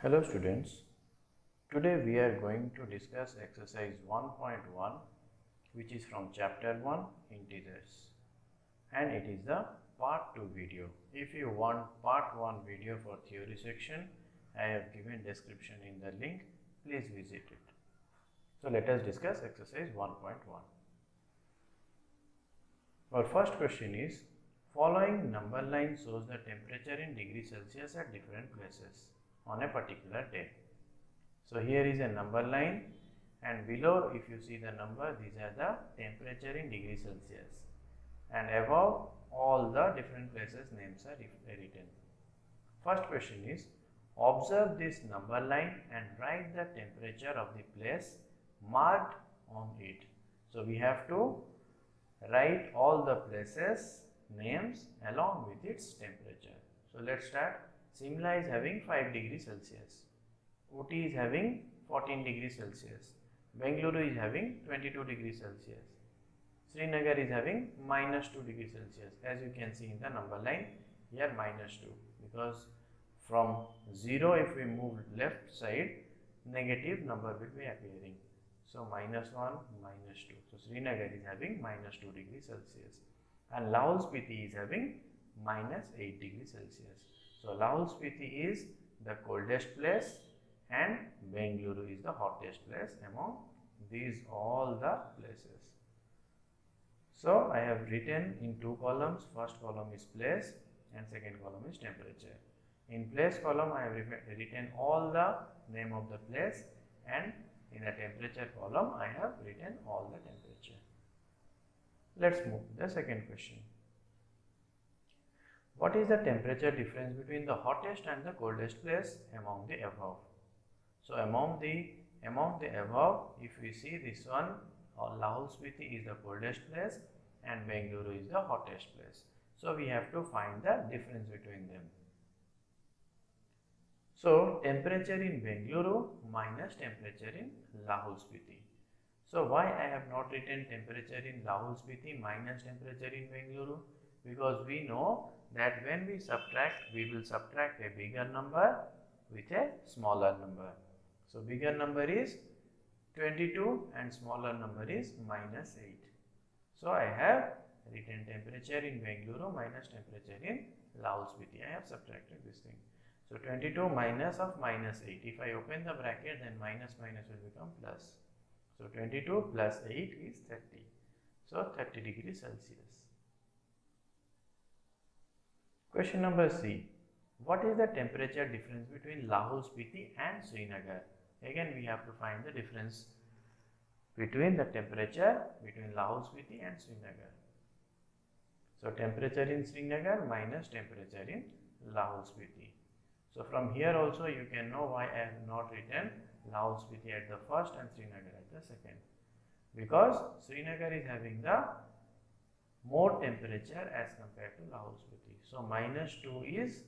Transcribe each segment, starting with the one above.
Hello students, today we are going to discuss exercise 1.1 which is from chapter 1 integers and it is the part 2 video. If you want part 1 video for theory section, I have given description in the link, please visit it. So let us discuss exercise 1.1. Our first question is, following number line shows the temperature in degrees Celsius at different places on a particular day. So here is a number line and below if you see the number, these are the temperature in degrees Celsius and above all the different places names are written. First question is, observe this number line and write the temperature of the place marked on it. So we have to write all the places names along with its temperature. So let's start. Simla is having 5 degrees Celsius. Ooty is having 14 degrees Celsius. Bengaluru is having 22 degrees Celsius. Srinagar is having minus 2 degrees Celsius. As you can see in the number line, here minus 2, because from 0 if we move left side, negative number will be appearing. So minus 1, minus 2. So Srinagar is having minus 2 degrees Celsius and Lahaul Spiti is having minus 8 degrees Celsius. So Lahaul Spiti is the coldest place and Bengaluru is the hottest place among these all the places. So I have written in 2 columns. First column is place and second column is temperature. In place column I have written all the name of the place and in the temperature column I have written all the temperature. Let's move to the second question. What is the temperature difference between the hottest and the coldest place among the above? So among the above, if we see this one, Lahaul Spiti is the coldest place and Bengaluru is the hottest place. So we have to find the difference between them. So temperature in Bengaluru minus temperature in Lahaul Spiti. So why I have not written temperature in Lahaul Spiti minus temperature in Bengaluru? Because we know that when we subtract, we will subtract a bigger number with a smaller number. So bigger number is 22 and smaller number is minus 8. So I have written temperature in Bengaluru minus temperature in Lahaul Spiti. I have subtracted this thing. So 22 minus of minus 8. If I open the bracket, then minus minus will become plus. So 22 plus 8 is 30. So 30 degrees Celsius. Question number C. What is the temperature difference between Lahaul Spiti and Srinagar? Again we have to find the difference between the temperature between Lahaul Spiti and Srinagar. So temperature in Srinagar minus temperature in Lahaul Spiti. So from here also you can know why I have not written Lahaul Spiti at the first and Srinagar at the second. Because Srinagar is having the more temperature as compared to Lahaul Spiti. So minus 2 is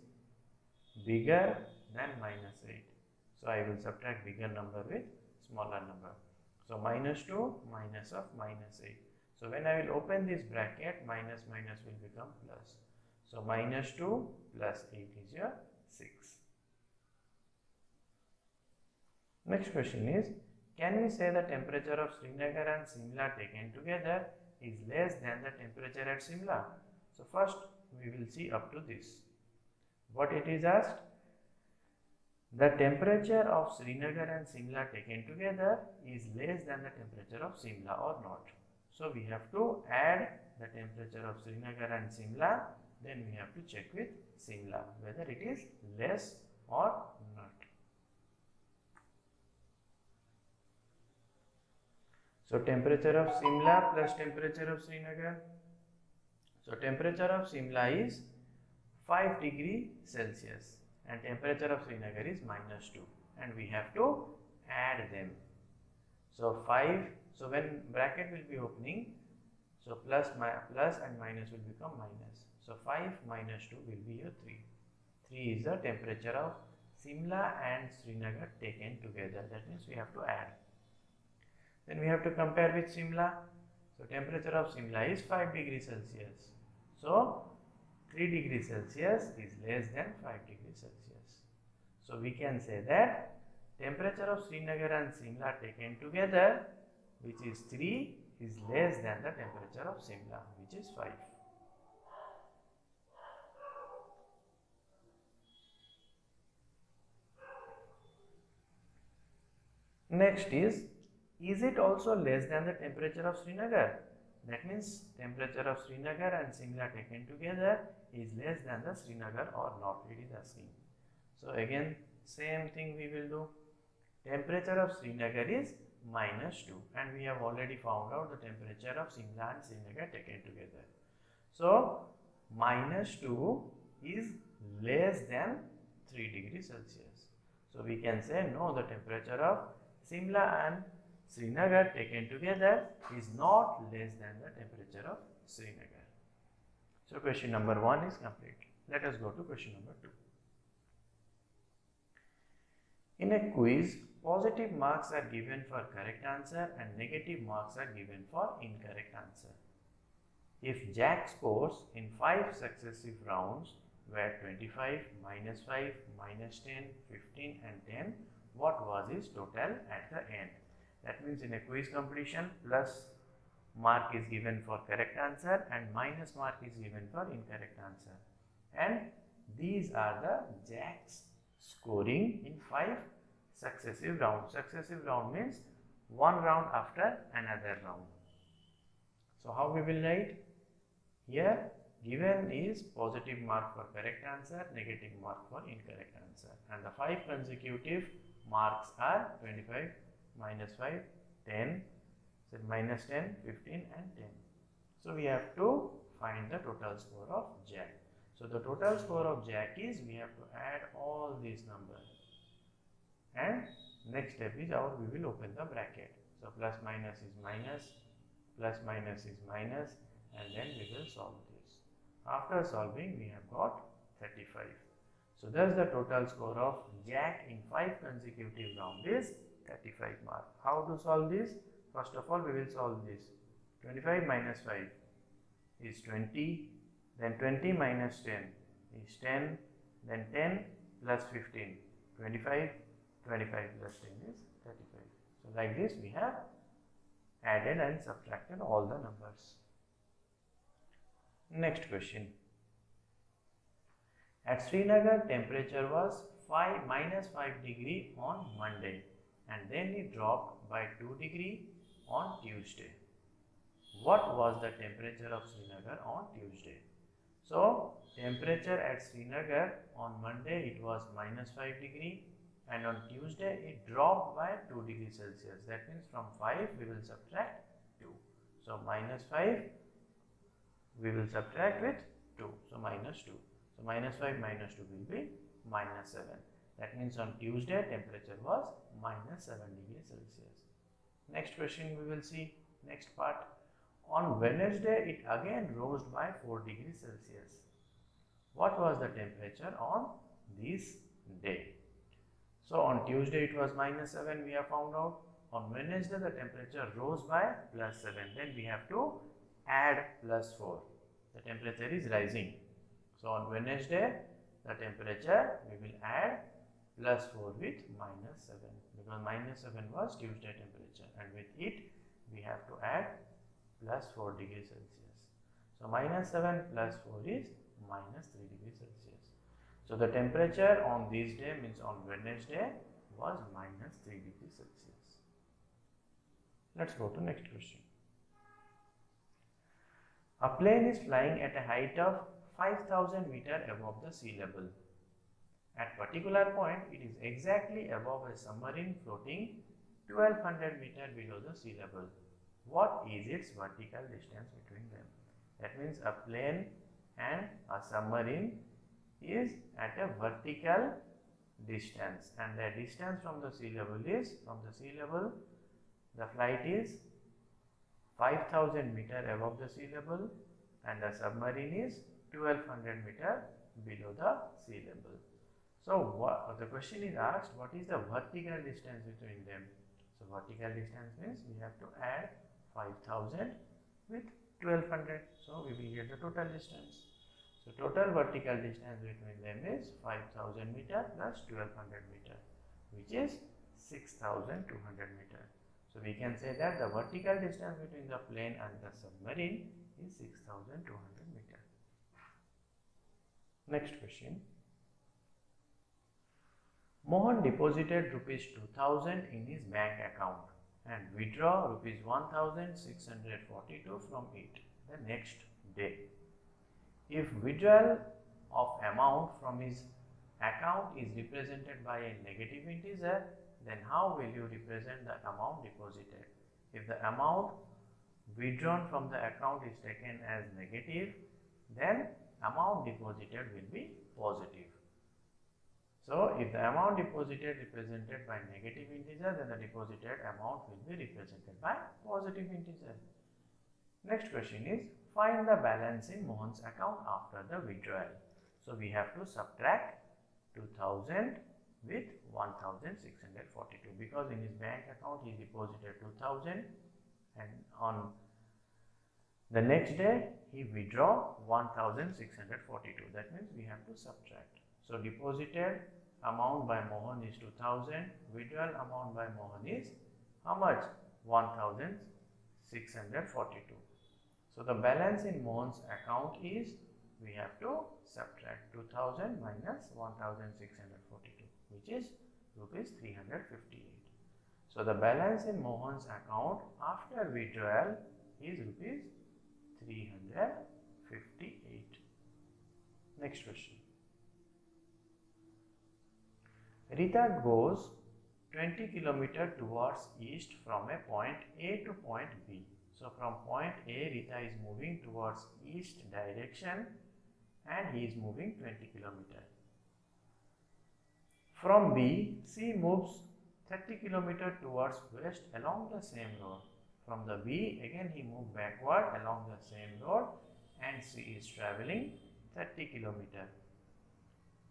bigger than minus 8. So I will subtract bigger number with smaller number. So minus 2 minus of minus 8. So when I will open this bracket, minus minus will become plus. So minus 2 plus 8 is your 6. Next question is, can we say the temperature of Srinagar and Simla taken together is less than the temperature at Simla? So first we will see up to this. What it is asked? The temperature of Srinagar and Simla taken together is less than the temperature of Simla or not. So we have to add the temperature of Srinagar and Simla, then we have to check with Simla whether it is less or not. So temperature of Simla plus temperature of Srinagar. So temperature of Simla is 5 degrees Celsius and temperature of Srinagar is minus 2 and we have to add them. So 5, so when bracket will be opening, so plus and minus will become minus. So 5 minus 2 will be your 3. 3 is the temperature of Simla and Srinagar taken together. That means we have to add. Then we have to compare with Simla. So temperature of Simla is 5 degrees Celsius. So 3 degrees Celsius is less than 5 degrees Celsius. So we can say that temperature of Srinagar and Simla taken together, which is 3, is less than the temperature of Simla, which is 5. Next is it also less than the temperature of Srinagar? That means temperature of Srinagar and Simla taken together is less than the Srinagar or not, it is asking. So again same thing we will do. Temperature of Srinagar is -2 and we have already found out the temperature of Simla and Srinagar taken together. So -2 is less than 3 degrees Celsius. So we can say no, the temperature of Simla and Srinagar taken together is not less than the temperature of Srinagar. So question number 1 is complete. Let us go to question number 2. In a quiz, positive marks are given for correct answer and negative marks are given for incorrect answer. If Jack scores in 5 successive rounds were 25, -5, -10, 15 and 10, what was his total at the end? That means in a quiz competition, plus mark is given for correct answer and minus mark is given for incorrect answer. And these are the Jack's scoring in 5 successive rounds. Successive round means one round after another round. So how we will write? Here given is positive mark for correct answer, negative mark for incorrect answer, and the 5 consecutive marks are 25, -5, 10, so -10, 15 and 10. So we have to find the total score of Jack. So the total score of Jack is, we have to add all these numbers, and next step is we will open the bracket. So plus minus is minus, plus minus is minus, and then we will solve this. After solving, we have got 35. So thus the total score of Jack in 5 consecutive rounds is 35 mark. How to solve this? First of all, we will solve this. 25 minus 5 is 20, then 20 minus 10 is 10, then 10 plus 15, 25, 25 plus 10 is 35. So like this we have added and subtracted all the numbers. Next question. At Srinagar, temperature was -5 degree on Monday and then it dropped by 2 degree on Tuesday. What was the temperature of Srinagar on Tuesday? So temperature at Srinagar on Monday it was -5 degree and on Tuesday it dropped by 2 degrees Celsius. That means from 5 we will subtract 2. So -5 we will subtract with 2. So -2. So -5 minus 2 will be -7. That means on Tuesday temperature was -7 degrees Celsius. Next question we will see, next part. On Wednesday it again rose by 4 degrees Celsius. What was the temperature on this day? So on Tuesday it was -7, we have found out. On Wednesday the temperature rose by +7. Then we have to add +4. The temperature is rising. So on Wednesday the temperature we will add +4 with -7 because -7 was Tuesday temperature, and with it we have to add +4 degrees Celsius. So -7 plus 4 is -3 degrees Celsius. So the temperature on this day, means on Wednesday, was -3 degrees Celsius. Let's go to next question. A plane is flying at a height of 5,000 meters above the sea level. At particular point, it is exactly above a submarine floating 1200 meters below the sea level. What is its vertical distance between them? That means a plane and a submarine is at a vertical distance, and the distance from the sea level is, the flight is 5,000 meters above the sea level and the submarine is 1200 meters below the sea level. So the question is asked, what is the vertical distance between them? So vertical distance means we have to add 5,000 with 1200. So we will get the total distance. So total vertical distance between them is 5000 meter plus 1200 meter, which is 6200 meter. So we can say that the vertical distance between the plane and the submarine is 6200 meter. Next question. Mohan deposited rupees 2000 in his bank account and withdraw rupees 1642 from it the next day. If withdrawal of amount from his account is represented by a negative integer, then how will you represent the amount deposited? If the amount withdrawn from the account is taken as negative, then amount deposited will be positive. So, if the amount deposited represented by negative integer, then the deposited amount will be represented by positive integer. Next question is, find the balance in Mohan's account after the withdrawal. So, we have to subtract 2000 with 1642 because in his bank account he deposited 2000 and on the next day he withdraw 1642. That means we have to subtract. So, deposited amount by Mohan is 2000, withdrawal amount by Mohan is how much? 1642. So, the balance in Mohan's account is, we have to subtract 2000 minus 1642, which is rupees 358. So, the balance in Mohan's account after withdrawal is rupees 358. Next question. Rita goes 20 km towards east from a point A to point B. So, from point A, Rita is moving towards east direction and he is moving 20 km. From B, C moves 30 km towards west along the same road. From the B, again he moved backward along the same road and C is travelling 30 km.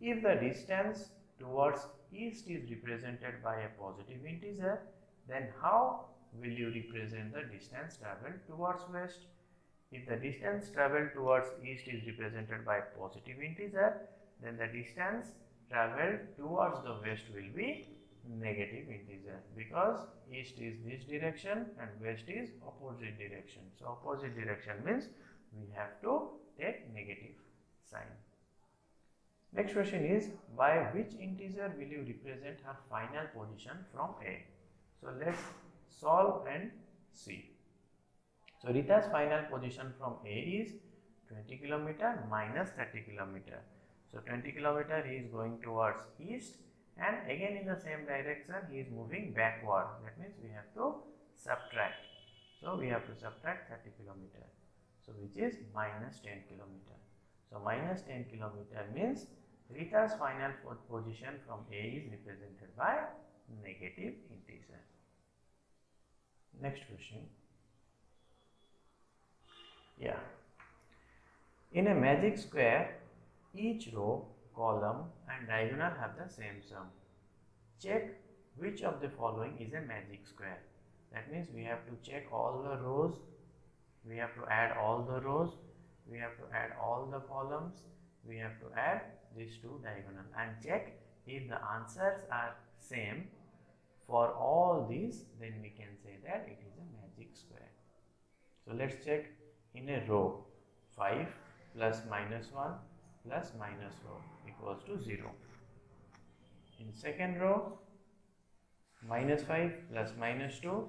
If the distance towards east is represented by a positive integer, then how will you represent the distance travelled towards west? If the distance travelled towards east is represented by a positive integer, then the distance travelled towards the west will be negative integer because east is this direction and west is opposite direction. So, opposite direction means we have to take negative sign. Next question is, by which integer will you represent her final position from A? So, let's solve and see. So, Rita's final position from A is 20 km minus 30 km. So, 20 km he is going towards east and again in the same direction he is moving backward. That means we have to subtract. So, we have to subtract 30 km. So, which is minus 10 km. So, minus 10 km means Rita's final position from A is represented by negative integer. Next question. Yeah. In a magic square, each row, column and diagonal have the same sum. Check which of the following is a magic square. That means we have to check all the rows, we have to add all the rows, we have to add all the columns, we have to add these two diagonal and check if the answers are same for all these, then we can say that it is a magic square. So, let us check in a row 5 plus minus 1 plus minus 4 equals to 0. In second row minus 5 plus minus 2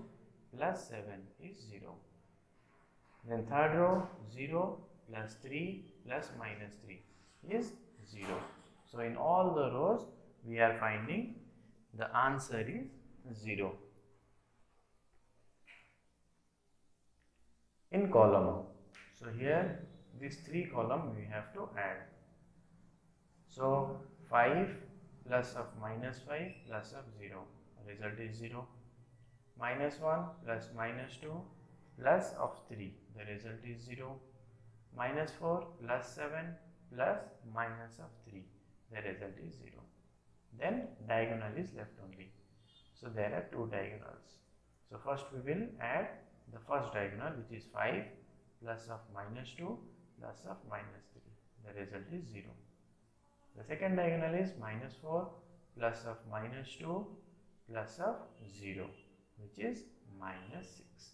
plus 7 is 0. Then third row 0 plus 3 plus minus 3 is 0. So, in all the rows we are finding the answer is 0. In column, so here these three column we have to add. So, 5 plus of minus 5 plus of 0, result is 0. Minus 1 plus minus 2 plus of 3, the result is 0. Minus 4 plus 7 plus minus of 3, the result is 0. Then diagonal is left only. So, there are two diagonals. So, first we will add the first diagonal, which is 5 plus of minus 2 plus of minus 3. the result is 0. The second diagonal is minus 4 plus of minus 2 plus of 0, which is minus 6.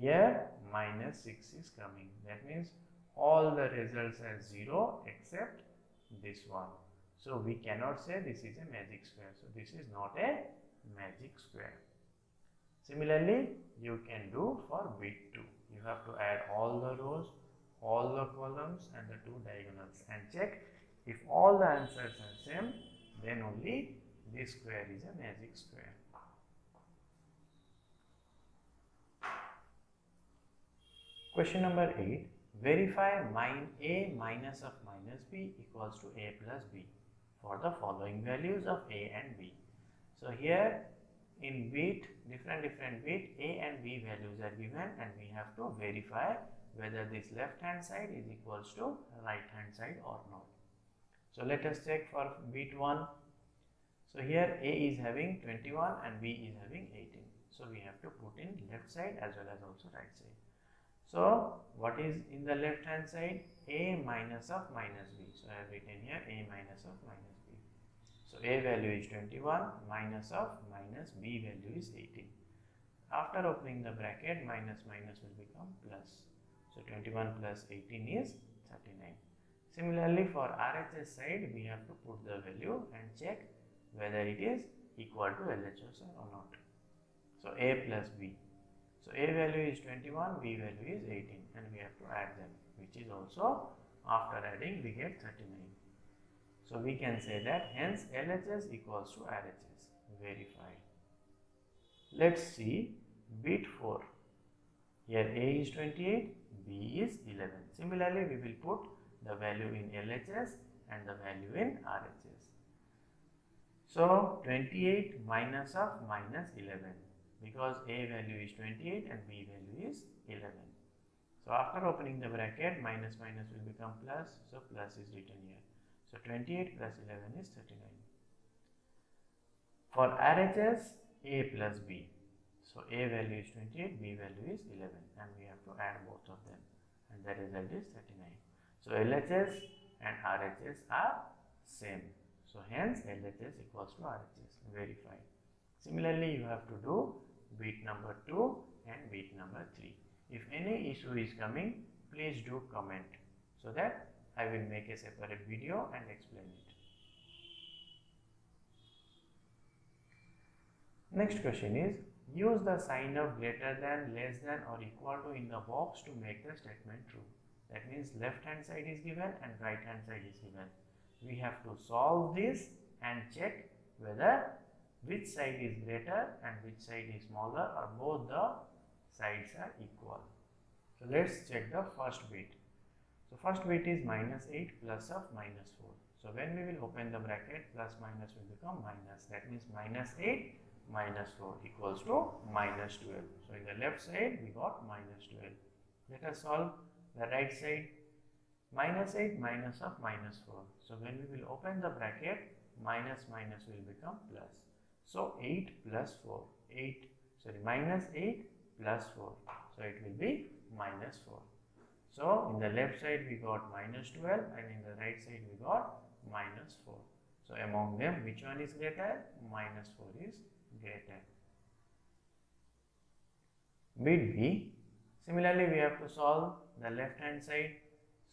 Here minus 6 is coming. That means all the results are 0 except this one. So we cannot say this is a magic square. So this is not a magic square. Similarly, you can do for bit 2. You have to add all the rows, all the columns and the two diagonals and check if all the answers are same, then only this square is a magic square. Question number 8. Verify a minus of minus b equals to a plus b for the following values of a and b. So here in bit, different bit, a and b values are given and we have to verify whether this left hand side is equals to right hand side or not. So let us check for bit 1. So here a is having 21 and b is having 18. So we have to put in left side as well as also right side. So what is in the left hand side? A minus of minus b. So I have written here a minus of minus b. So a value is 21 minus of minus b value is 18. After opening the bracket, minus minus will become plus. So 21 plus 18 is 39. Similarly for RHS side, we have to put the value and check whether it is equal to LHS or not. So a plus b. So a value is 21, b value is 18 and we have to add them, which is also after adding we get 39. So we can say that hence LHS equals to RHS. Verified. Let's see bit 4. Here a is 28, b is 11. Similarly, we will put the value in LHS and the value in RHS. So 28 minus of minus 11, because a value is 28 and b value is 11. So after opening the bracket, minus minus will become plus, so plus is written here. So 28 plus 11 is 39. For RHS, a plus b. So a value is 28, b value is 11 and we have to add both of them and the result is 39. So LHS and RHS are same. So hence LHS equals to RHS. Verified. Similarly, you have to do bit number 2 and bit number 3. If any issue is coming, please do comment so that I will make a separate video and explain it. Next question is, use the sign of greater than, less than or equal to in the box to make the statement true. That means left hand side is given and right hand side is given. We have to solve this and check whether which side is greater and which side is smaller or both the sides are equal. So let's check the first bit. So first bit is minus 8 plus of minus 4. So when we will open the bracket, plus minus will become minus. That means minus 8 minus 4 equals to minus 12. So in the left side we got minus 12. Let us solve the right side. Minus 8 minus of minus 4. So when we will open the bracket, minus minus will become plus. So 8 plus 4. Minus 8 plus 4. So it will be minus 4. So in the left side we got minus 12 and in the right side we got minus 4. So among them, which one is greater? Minus 4 is greater. Bit B. Similarly, we have to solve the left hand side.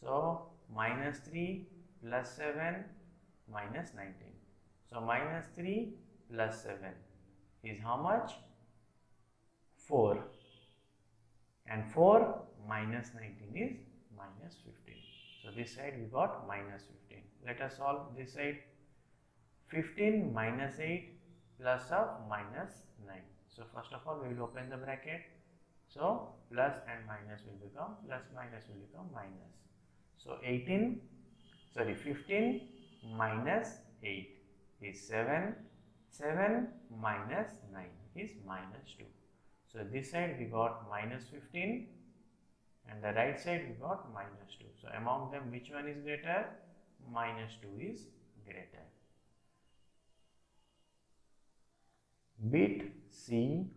So minus 3 plus 7 minus 19. So minus 3 plus 7 is how much? 4. And 4 minus 19 is minus 15. So this side we got minus 15. Let us solve this side. 15 minus 8 plus of minus 9. So first of all we will open the bracket. So plus and minus will become plus, minus will become minus. So 15 minus 8 is 7. 7 minus 9 is minus 2. So this side we got minus 15 and the right side we got minus 2. So among them, which one is greater? Minus 2 is greater. Bit C,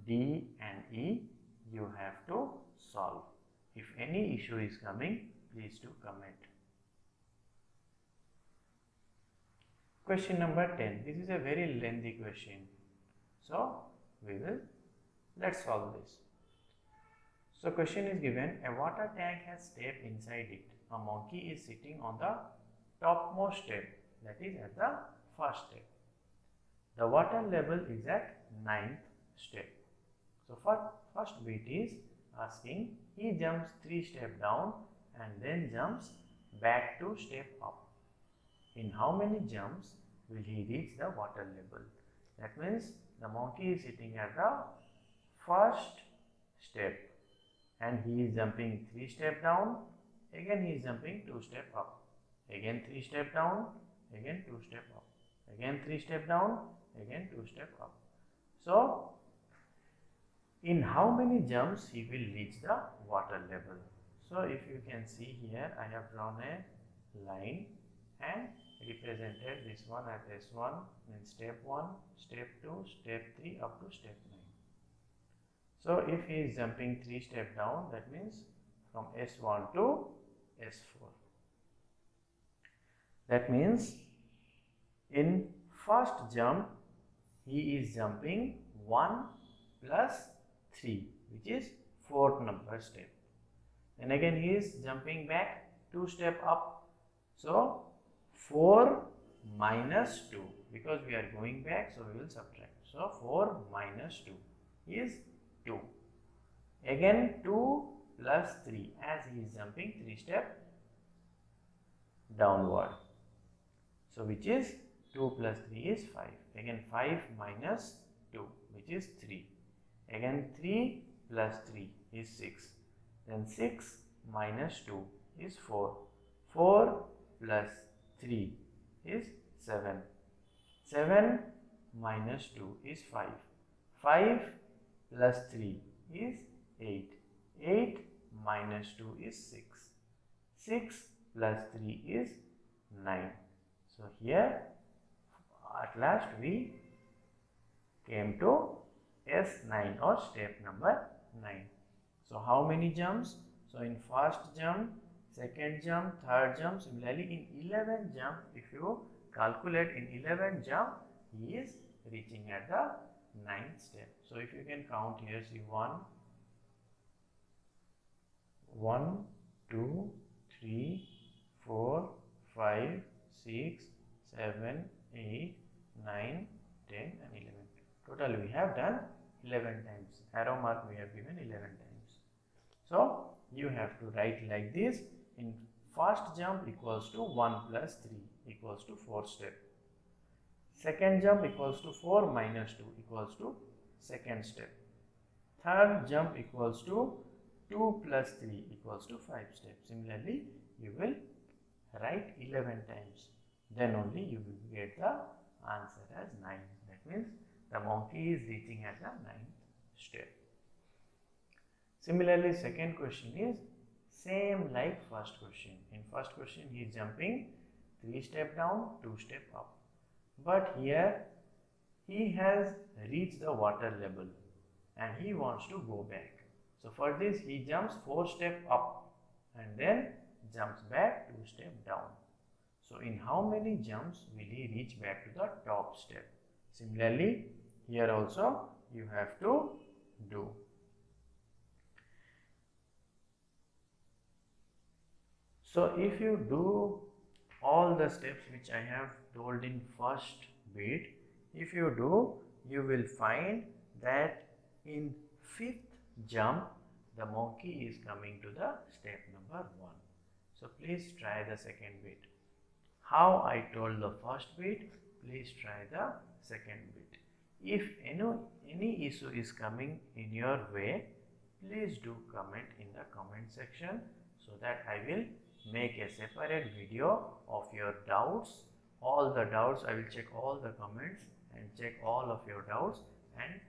D and E you have to solve. If any issue is coming, please do comment. Question number 10. This is a very lengthy question. So let's solve this. So question is given, a water tank has step inside it. A monkey is sitting on the topmost step, that is at the first step. The water level is at 9th step. So first bit is asking, he jumps 3 steps down and then jumps back 2 steps up. In how many jumps will he reach the water level? That means the monkey is sitting at the first step and he is jumping 3 steps down, again he is jumping 2 steps up, again 3 steps down, again 2 steps up, again 3 steps down, again 2 steps up. So in how many jumps he will reach the water level? So if you can see here, I have drawn a line and represented this one as S1, then step 1, step 2, step 3 up to step 9. So if he is jumping 3 steps down, that means from S1 to S4. That means in first jump he is jumping 1 plus 3, which is 4th number step. Then again he is jumping back 2 steps up. So 4 minus 2, because we are going back, so we will subtract. So 4 minus 2 is 2. Again 2 plus 3, as he is jumping 3 steps downward. So which is 2 plus 3 is 5. Again 5 minus 2, which is 3. Again 3 plus 3 is 6. Then 6 minus 2 is 4. 4 plus 3 is 7. 7 minus 2 is 5. 5 plus 3 is 8. 8 minus 2 is 6. 6 plus 3 is 9. So here at last we came to S9 or step number 9. So how many jumps? So in first jump, second jump, third jump, similarly in 11 jump, if you calculate in 11 jump, he is reaching at the 9th step. So if you can count here, see 1, 2, 3, 4, 5, 6, 7, 8, 9, 10 and 11. Total we have done 11 times. Arrow mark we have given 11 times. So you have to write like this. In first jump equals to 1 plus 3 equals to 4 step. Second jump equals to 4 minus 2 equals to second step. Third jump equals to 2 plus 3 equals to 5 steps. Similarly, you will write 11 times. Then only you will get the answer as 9. That means the monkey is reaching at the 9th step. Similarly, second question is same like first question. In first question, he is jumping 3 steps down, 2 steps up. But here, he has reached the water level and he wants to go back. So for this, he jumps 4 steps up and then jumps back 2 steps down. So in how many jumps will he reach back to the top step? Similarly, here also you have to do. So if you do all the steps which I have told in first bit, if you do, you will find that in 5th jump, the monkey is coming to the step number 1. So please try the second bit. How I told the first bit, please try the second bit. If any issue is coming in your way, please do comment in the comment section so that I will make a separate video of your doubts. All the doubts, I will check all the comments and check all of your doubts and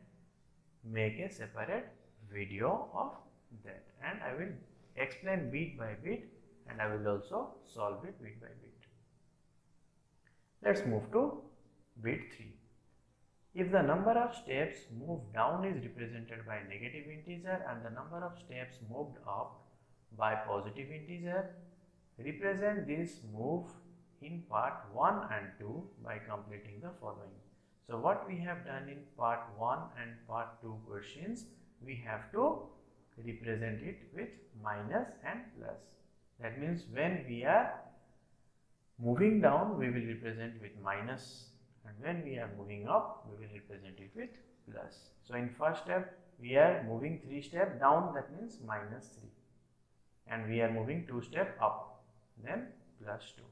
make a separate video of that, and I will explain bit by bit and I will also solve it bit by bit. Let's move to bit 3. If the number of steps moved down is represented by negative integer and the number of steps moved up by positive integer, represent this move in part 1 and 2 by completing the following. So what we have done in part 1 and part 2 questions, we have to represent it with minus and plus. That means when we are moving down, we will represent with minus, and when we are moving up, we will represent it with plus. So in first step, we are moving 3 steps down, that means minus 3, and we are moving 2 steps up, then plus 2.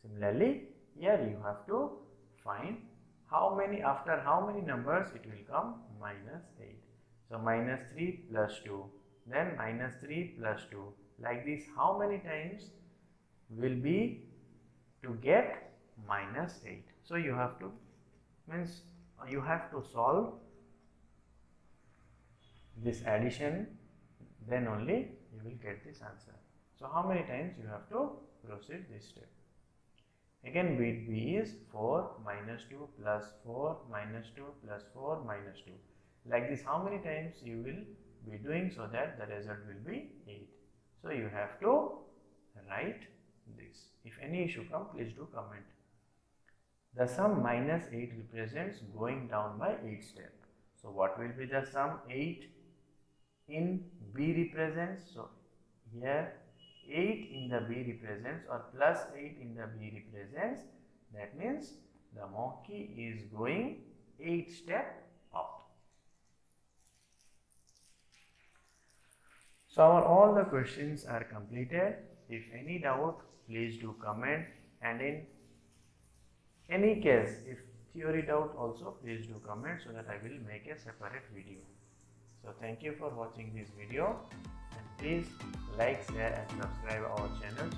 Similarly, here you have to find how many, after how many numbers it will come minus 8. So minus 3 plus 2, then minus 3 plus 2. Like this, how many times will be to get minus 8? So you have to, means you have to solve this addition, then only you will get this answer. So how many times you have to proceed this step? Again, bit B is 4 minus 2 plus 4 minus 2 plus 4 minus 2. Like this, how many times you will be doing so that the result will be 8. So you have to write this. If any issue comes, please do comment. The sum minus 8 represents going down by 8 steps. So what will be the sum 8 in B represents? So here 8 in the B represents, or plus 8 in the B represents. That means the monkey is going 8 steps up. So all the questions are completed. If any doubt, please do comment, and in any case, if theory doubt also, please do comment so that I will make a separate video. So thank you for watching this video, and please like, share and subscribe our channel